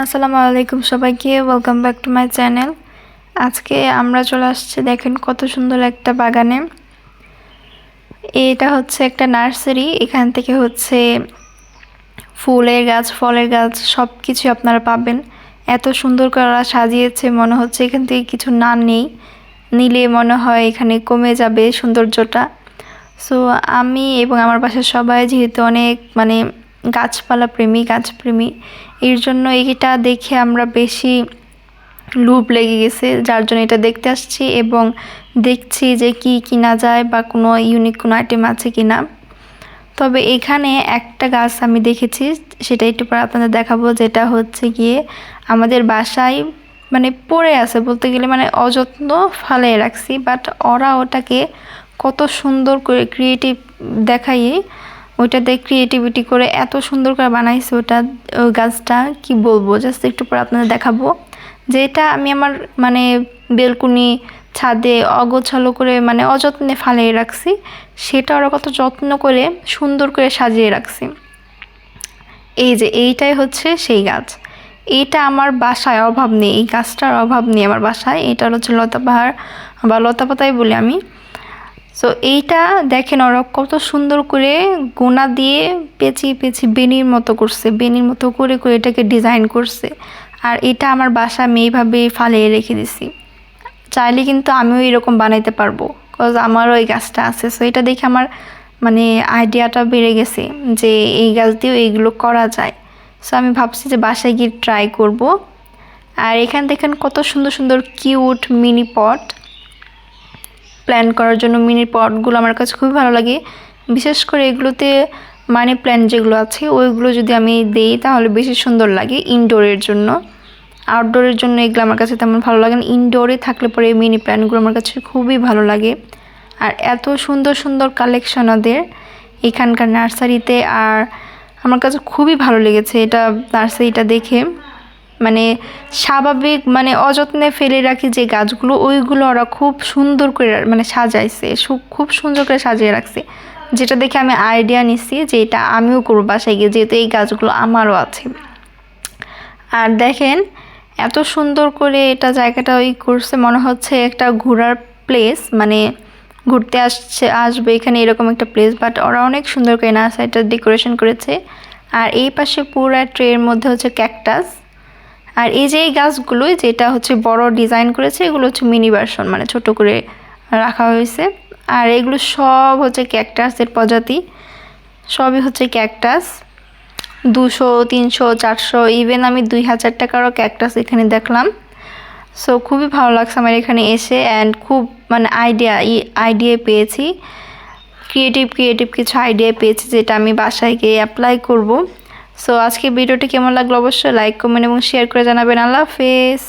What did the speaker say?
আসসালামু আলাইকুম সবাইকে, welcome back to my channel. আজকে আমরা চলে আসছি, দেখেন কত সুন্দর একটা বাগানে। এটা হচ্ছে একটা নার্সারি। এখান থেকে হচ্ছে ফুলের গাছ, ফলের গাছ সব কিছু আপনারা পাবেন। এত সুন্দর করে ওরা সাজিয়েছে, মনে হচ্ছে এখান থেকে কিছু না নিলে মনে হয় এখানে কমে যাবে সৌন্দর্যটা। সো আমি এবং আমার বাসার সবাই যেহেতু অনেক গাছপালা প্রেমী, গাছপ্রেমী, এর জন্য এইটা দেখে আমরা বেশি লোভ লেগে গেছে, যার জন্য এটা দেখতে আসছি এবং দেখছি যে কি কিনা যায় বা কোনো ইউনিক কোনো আইটেম আছে কিনা। তবে এখানে একটা গাছ আমি দেখেছি, সেটা একটু পরে আপনাদের দেখাবো, যেটা হচ্ছে গিয়ে আমাদের বাসায় পড়ে আছে বলতে গেলে, অযত্ন ফালিয়ে রাখছি, বাট ওরা ওটাকে কত সুন্দর করে ক্রিয়েটিভ দেখাইয়ে ওইটাতে ক্রিয়েটিভিটি করে এত সুন্দর করে বানাইছে ওটা। ওই গাছটা কি বলবো, জাস্ট একটু পরে আপনাদের দেখাবো। যেটা আমি আমার বেলকুনি, ছাদে অগোছালো করে অযত্নে ফালিয়ে রাখছি, সেটা ওরা কত যত্ন করে সুন্দর করে সাজিয়ে রাখছি। এই যে এইটাই হচ্ছে সেই গাছ। এইটা আমার বাসায় অভাব নেই, এই গাছটার অভাব নেই আমার বাসায়। এটা হচ্ছে লতাবাহার বা লতাপাতাই বলি আমি। সো এইটা দেখেন ওরা কত সুন্দর করে গোনা দিয়ে পেঁচিয়ে পেঁচিয়ে বেনির মতো করছে, বেনির মতো করে করে এটাকে ডিজাইন করছে। আর এটা আমার বাসা আমি এইভাবে ফালিয়ে রেখে দিছি। চাইলে কিন্তু আমিও এরকম বানাইতে পারবো, কজ আমারও এই গাছটা আছে। সো এটা দেখে আমার আইডিয়াটা বেড়ে গেছে যে এই গাছ দিয়েও এইগুলো করা যায়। সো আমি ভাবছি যে বাসায় গিয়ে ট্রাই করব। আর এখানে দেখেন কত সুন্দর সুন্দর কিউট মিনি পট প্ল্যান করার জন্য। মিনি পটগুলো আমার কাছে খুবই ভালো লাগে, বিশেষ করে এগুলোতে মানি প্ল্যান্ট যেগুলো আছে ওইগুলো যদি আমি দেই তাহলে বেশি সুন্দর লাগে ইনডোরের জন্য। আউটডোরের জন্য এগুলো আমার কাছে তেমন ভালো লাগে না, ইনডোরে থাকলে পরে এই মিনি প্ল্যান্টগুলো আমার কাছে খুবই ভালো লাগে। আর এত সুন্দর সুন্দর কালেকশন ওদের এখানকার নার্সারিতে। আর আমার কাছে খুবই ভালো লেগেছে এটা নার্সারিটা দেখে। স্বাভাবিক অযত্নে ফেলে রাখি যে গাছগুলো, ওইগুলো ওরা খুব সুন্দর করে সাজাইছে, খুব সুন্দর করে সাজিয়ে রাখছে, যেটা দেখে আমি আইডিয়া নিচ্ছি যে এটা আমিও করবো বাসায় গিয়ে, যেহেতু এই গাছগুলো আমারও আছে। আর দেখেন এত সুন্দর করে এটা জায়গাটা করছে, মনে হচ্ছে একটা ঘোরার প্লেস, ঘুরতে আসবে এখানে এরকম একটা প্লেস। বাট ওরা অনেক সুন্দর করে নার্সারিটা ডেকোরেশন করেছে। আর এই পাশে পুরো ট্রের মধ্যে হচ্ছে ক্যাকটাস। আর এই যে এই গাছগুলো যেটা হচ্ছে বড় ডিজাইন করেছে, এগুলো হচ্ছে মিনি ভার্সন, ছোট করে রাখা হয়েছে। আর এগুলো সব হচ্ছে ক্যাকটাসের প্রজাতি, সবই হচ্ছে ক্যাকটাস। 200, 300, 400, ইভেন আমি 2000 টাকারও ক্যাকটাস এখানে দেখলাম। সো খুবই ভালো লাগছে আমার এখানে এসে। অ্যান্ড খুব আইডিয়া পেয়েছি, ক্রিয়েটিভ কিছু আইডিয়া পেয়েছি, যেটা আমি বাসায় গিয়ে অ্যাপ্লাই করব। সো আজকে ভিডিওটি কেমন লাগলো অবশ্যই লাইক, কমেন্ট এবং শেয়ার করে জানাবেন। আল্লাহ হাফেজ।